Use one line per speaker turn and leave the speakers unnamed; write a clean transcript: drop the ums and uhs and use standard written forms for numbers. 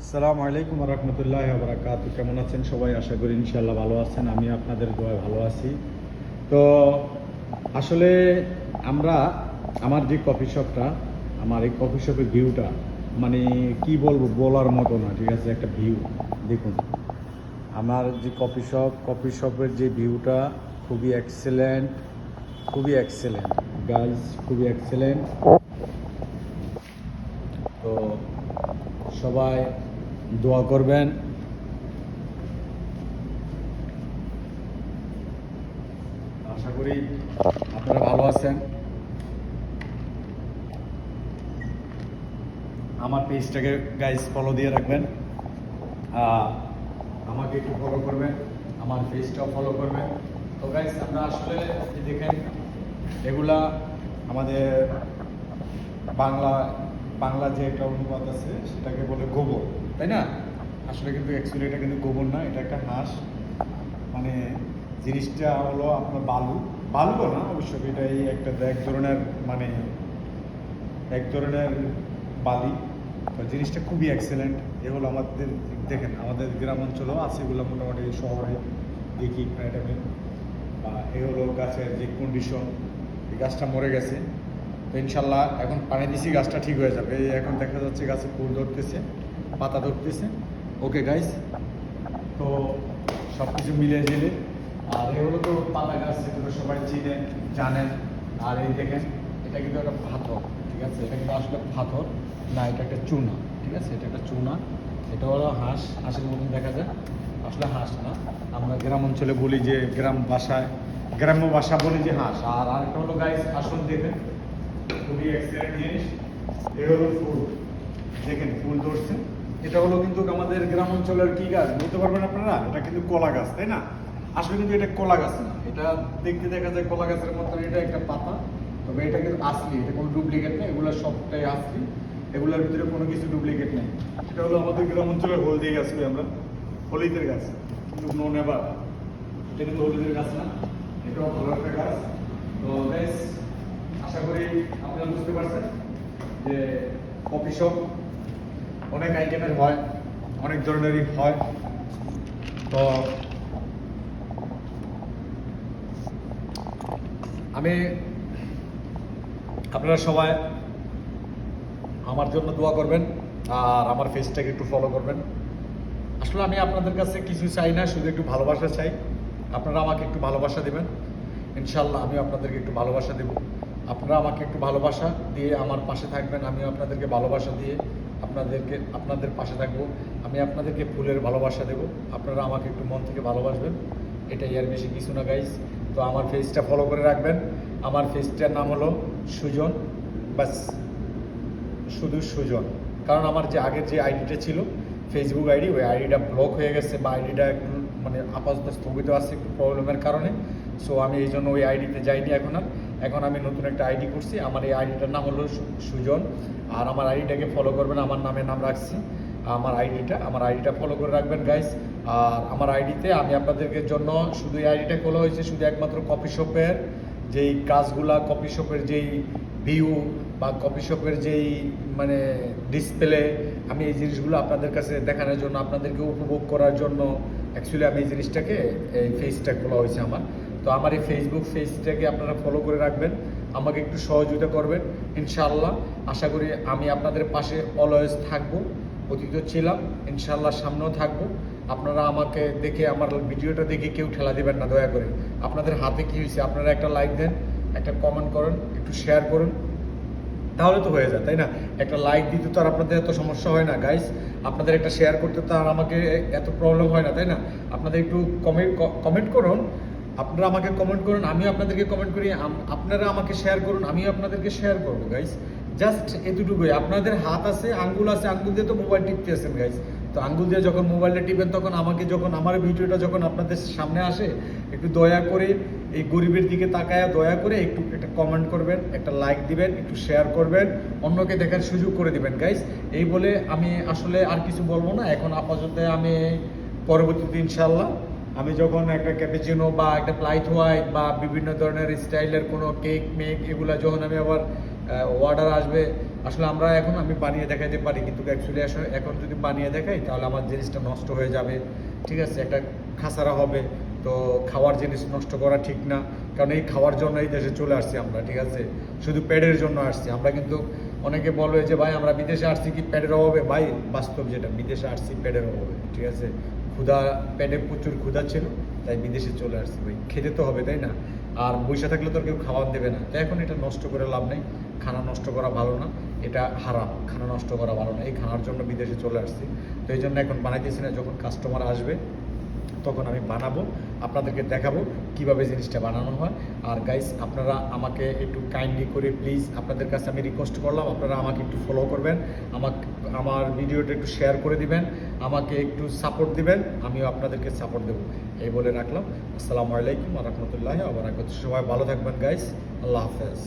আসসালামু আলাইকুম রহমতুল্লাহ বারাকাতু। কেমন আছেন সবাই? আশা করি ইনশাল্লাহ ভালো আছেন। আমি আপনাদের দোয়ায় ভালো আছি। তো আসলে আমরা আমার যে কফি শপটা, আমার এই কফি শপের ভিউটা মানে কি বলবো, বলার মতো না। ঠিক আছে, একটা ভিউ দেখুন। আমার যে কফি শপের যে ভিউটা খুবই এক্সেলেন্ট, খুবই এক্সেলেন্ট গাইজ, খুবই এক্সেলেন্ট। তো সবাই দোয়া করবেন। আশা করি আপনারা ভালো আছেন। আমার পেজটাকে গাইজ ফলো দিয়ে রাখবেন, আমাকে একটু ফলো করবেন, আমার পেজটাও ফলো করবেন। তো গাইজ আমরা আসলে দেখেন, এগুলা আমাদের বাংলা বাংলা যে একটা অনুবাদ আছে সেটাকে বলে গোবর, তাই না? আসলে কিন্তু অ্যাকচুয়ালি এটা কিন্তু গোবর না, এটা একটা হাঁস। মানে জিনিসটা হলো আপনার বালুও না অবশ্য, এটাই একটা এক ধরনের মানে এক ধরনের বালি। তো জিনিসটা খুবই এক্সেলেন্ট। এ হলো আমাদের, দেখেন আমাদের গ্রাম অঞ্চলেও আছে এগুলো, মোটামুটি শহরে দেখি প্রায় টাইমে। বা এ হলো গাছের যে কন্ডিশন, এই গাছটা মরে গেছে। তো ইনশাল্লাহ এখন পানি দিছি, গাছটা ঠিক হয়ে যাবে। এই এখন দেখা যাচ্ছে গাছে ফুল ধরতেছে, পাতা ধরতেছে। ওকে গাইস, তো সব কিছু মিলে ঝিলে। আর এগুলো তো পাতা গাছ, যেগুলো সবাই চিনে জানেন। আর এই দেখেন, এটা কিন্তু একটা পাথর, ঠিক আছে? এটা কিন্তু আসলে পাথর না, এটা একটা চুনা, ঠিক আছে? এটা একটা চুনা। এটা হলো হাঁসের মতন দেখা যায়, আসলে হাঁস না। আমরা গ্রাম অঞ্চলে বলি যে, গ্রাম্য ভাষা বলি যে হাঁস। আর আরেকটা হলো গাইস, আসল দেখেন, খুবই এক্সেলেন্ট জিনিস। এ হলো ফুল, দেখেন ফুল ধরছে। এটা হলো কিন্তু আমাদের গ্রাম অঞ্চলের কি গাছ বলতে পারবেন আপনারা? এটা কিন্তু কলা গাছ, তাই না? আসলে কিন্তু এটা কলা গাছ না, এটা দেখতে দেখা যায় কলা গাছের মতন। এটা একটা পাতা, তবে এটা কিন্তু আসলি, এটা কোনো ডুপ্লিকেট নেই। এগুলো সবটাই আসলি, এগুলোর ভিতরে কোনো কিছু ডুপ্লিকেট নেই। এটা হলো আমাদের গ্রাম অঞ্চলের হলদি গাছ, আমরা হলিদের গাছ, কিন্তু নো নেভার। এটা কিন্তু হলুদের গাছ না, এটাও ভালো একটা গাছ। তো গাইস, আশা করি আপনারা বুঝতে পারছেন যে কফি শপ অনেক আইটেমের হয়, অনেক ধরনেরই হয়। তো আমি, আপনারা সবাই আমার জন্য দোয়া করবেন, আর আমার ফেসটাকে একটু ফলো করবেন। আসলে আমি আপনাদের কাছে কিছু চাই না, শুধু একটু ভালোবাসা চাই। আপনারা আমাকে একটু ভালোবাসা দেবেন, ইনশাল্লাহ আমি আপনাদেরকে একটু ভালোবাসা দেব। আপনারা আমাকে একটু ভালোবাসা দিয়ে আমার পাশে থাকবেন, আমিও আপনাদেরকে ভালোবাসা দিয়ে আপনাদের পাশে থাকবো। আমি আপনাদেরকে ফুলের ভালোবাসা দেব, আপনারা আমাকে একটু মন থেকে ভালোবাসবেন। এটাই, আর বেশি কিছু না গাইস। তো আমার ফেসটা ফলো করে রাখবেন। আমার ফেসটার নাম হলো সুজন, বাস, শুধু সুজন। কারণ আমার যে আগের যে আইডিটা ছিল, ফেসবুক আইডি, ওই আইডিটা ব্লক হয়ে গেছে, বা আইডিটা একটু মানে আপাতত স্থগিত আছে একটু প্রবলেমের কারণে। সো আমি এই জন্য ওই আইডিতে যাইনি এখন আমি নতুন একটা আইডি করছি। আমার এই আইডিটার নাম হলো সুজন। আর আমার আইডিটাকে ফলো করবেন, আমার নাম রাখছি আমার আইডিটা ফলো করে রাখবেন গাইস। আর আমার আইডিতে আমি আপনাদেরকে জন্য শুধু এই আইডিটা খোলা হয়েছে শুধু একমাত্র কফি শপের যেই কাজগুলা, কফি শপের যেই ভিউ, বা কফি শপের যেই মানে ডিসপ্লে, আমি এই জিনিসগুলো আপনাদের কাছে দেখানোর জন্য, আপনাদেরকে উপভোগ করার জন্য অ্যাকচুয়ালি আমি এই জিনিসটাকে, এই ফেসটা খোলা হয়েছে আমার। তো আমার এই ফেসবুক পেজটাকে আপনারা ফলো করে রাখবেন, আমাকে একটু সহযোগিতা করবেন ইনশাআল্লাহ। আশা করি আমি আপনাদের পাশে অলওয়েজ থাকবো। অতীত ছিলাম, ইনশাআল্লাহ সামনেও থাকবো। আপনারা আমাকে দেখে, আমার ভিডিওটা দেখে কেউ ঠেলা দেবেন না দয়া করে। আপনাদের হাতে কি হয়েছে, আপনারা একটা লাইক দেন, একটা কমেন্ট করুন, একটু শেয়ার করুন, তাহলে তো হয়ে যায়, তাই না? একটা লাইক দিতে তো আর আপনাদের এত সমস্যা হয় না গাইস। আপনাদের একটা শেয়ার করতে তো আর আমাকে এত প্রবলেম হয় না, তাই না? আপনাদের একটু কমেন্ট করুন, আপনারা আমাকে কমেন্ট করুন, আমিও আপনাদেরকে কমেন্ট করি, আপনারা আমাকে শেয়ার করুন, আমিও আপনাদেরকে শেয়ার করবো গাইস। জাস্ট এতটুকুই। আপনাদের হাত আছে, আঙ্গুল আছে, আঙ্গুল দিয়ে তো মোবাইল টিপতে আছেন গাইস। তো আঙ্গুল দিয়ে যখন মোবাইলটা টিপেন, তখন আমাকে যখন আমার ভিডিওটা যখন আপনাদের সামনে আসে, একটু দয়া করে এই গরিবের দিকে তাকায়া দয়া করে একটু একটা কমেন্ট করবেন, একটা লাইক দিবেন, একটু শেয়ার করবেন, অন্যকে দেখার সুযোগ করে দিবেন গাইস। এই বলে আমি আসলে আর কিছু বলবো না এখন আপাতত। আমি পরবর্তীতে ইনশাল্লাহ আমি যখন একটা ক্যাপেচিনো বা একটা প্লাইট হোয়াইট বা বিভিন্ন ধরনের স্টাইলের কোনো কেক মেক এগুলো যখন আমি আবার অর্ডার আসবে। আসলে আমরা এখন আমি বানিয়ে দেখাইতে পারি, কিন্তু অ্যাকচুয়ালি এখন যদি বানিয়ে দেখাই তাহলে আমার জিনিসটা নষ্ট হয়ে যাবে, ঠিক আছে, একটা খাসারা হবে। তো খাওয়ার জিনিস নষ্ট করা ঠিক না, কারণ এই খাওয়ার জন্য এই দেশে চলে আসছি আমরা, ঠিক আছে, শুধু পেটের জন্য আসছি আমরা। কিন্তু অনেকে বলবে যে ভাই আমরা বিদেশে আসছি কি পেটের অভাবে? ভাই বাস্তব যেটা, বিদেশে আসছি পেটের অভাবে, ঠিক আছে, ক্ষুধা, পেটে প্রচুর ক্ষুধা ছিল, তাই বিদেশে চলে আসছি ভাই, খেতে তো হবে তাই না? আর বৈশা থাকলে তো আর কেউ খাওয়ার দেবে না, তো এখন এটা নষ্ট করে লাভ নেই, খানা নষ্ট করা ভালো না, এটা হারাম, খানা নষ্ট করা ভালো না। এই খানার জন্য বিদেশে চলে আসছি, তো এই জন্য এখন বানাইতেছি না, যখন কাস্টমার আসবে তখন আমি বানাবো, আপনাদেরকে দেখাবো কিভাবে জিনিসটা বানানো হয়। আর গাইস, আপনারা আমাকে একটু কাইন্ডলি করে প্লিজ, আপনাদের কাছে আমি রিকোয়েস্ট করলাম, আপনারা আমাকে একটু ফলো করবেন, আমার ভিডিওটা একটু শেয়ার করে দিবেন, আমাকে একটু সাপোর্ট দিবেন, আমিও আপনাদেরকে সাপোর্ট দেবো, এই বলে রাখলাম। আসসালামু আলাইকুম ওয়া রাহমাতুল্লাহি ওয়া বারাকাতুহু। সবাই ভালো থাকবেন গাইস, আল্লাহ হাফেজ।